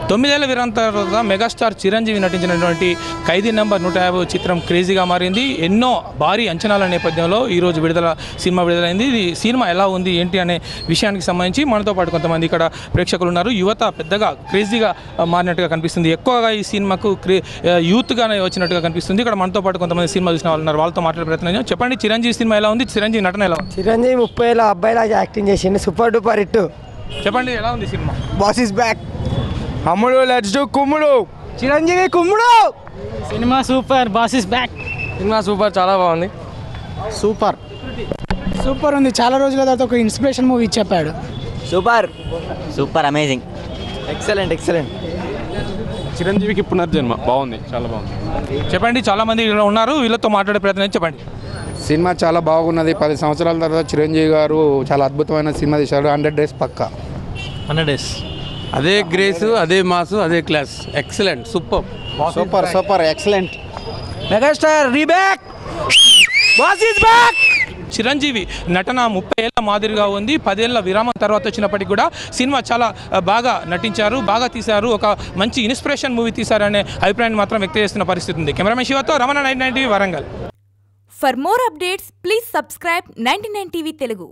9 ఏళ్ల విరామం తర్వాత మెగాస్టార్ చిరంజీవి నటించినటువంటి ఖైదీ నెంబర్ 150 చిత్రం క్రేజీగా మారింది. ఎన్నో భారీ అంచనాల నేపథ్యంలో ఈరోజు సినిమా విడుదలైంది. ఈ సినిమా ఎలా ఉంది ఏంటి అనే విషయానికి సంబంధించి మనతో పాటు కొంతమంది ఇక్కడ ప్రేక్షకులు ఉన్నారు. యువత పెద్దగా క్రేజీగా మారినట్టుగా కనిపిస్తుంది. ఎక్కువగా ఈ సినిమాకు యూత్గానే వచ్చినట్టుగా కనిపిస్తుంది. ఇక్కడ మనతో పాటు కొంతమంది సినిమా చూసిన వాళ్ళు ఉన్నారు. వాళ్ళతో మాట్లాడే ప్రయత్నం చేద్దాం. చెప్పండి, చిరంజీవి సినిమా ఎలా ఉంది? చిరంజీవి నటన ఎలా ఉంది? చిరంజీవి 30 ఏళ్ళ అబ్బాయిలా యాక్టింగ్ చేసిండు. Super duper hit. చెప్పండి, ఎలా ఉంది సినిమా? Boss is back. అమ్ముడు లెట్స్ డు కుమ్ముడు. చిరంజీవి కుమ్ముడు. Cinema super. Boss is back. Cinema super, చాలా బాగుంది. సూపర్ సూపర్ ఉంది. చాలా రోజుల తర్వాత ఒక ఇన్స్పిరేషన్ మూవీ చెప్పాడు. Super super amazing. Excellent excellent. చిరంజీవికి పునర్జన్మ బాగుంది, చాలా బాగుంది. చెప్పండి, చాలామంది ఇలా ఉన్నారు, వీళ్ళతో మాట్లాడే ప్రయత్నం చెప్పండి. సినిమా చాలా బాగున్నది. 10 సంవత్సరాల తర్వాత చిరంజీవి గారు చాలా అద్భుతమైన సినిమా తీశాడు. 100 డేస్ పక్కా. 100 డేస్. అదే గ్రేస్, అదే మాసు, అదే class. Excellent, super super super excellent. Megastar రీబ్యాక్. Boss is back. చిరంజీవి నటన 30 ఏళ్ల మాదిరిగా ఉంది. 10 ఏళ్ల విరామం తర్వాత వచ్చినప్పటికీ కూడా సినిమా చాలా బాగా నటించారు, బాగా తీశారు. ఒక మంచి ఇన్స్పిరేషన్ మూవీ తీశారనే అభిప్రాయాన్ని మాత్రం వ్యక్తం చేస్తున్న పరిస్థితి ఉంది. కెమెరామెన్ శివతో Ramana, 99 TV, Warangal. For more updates, please subscribe 99 TV Telugu.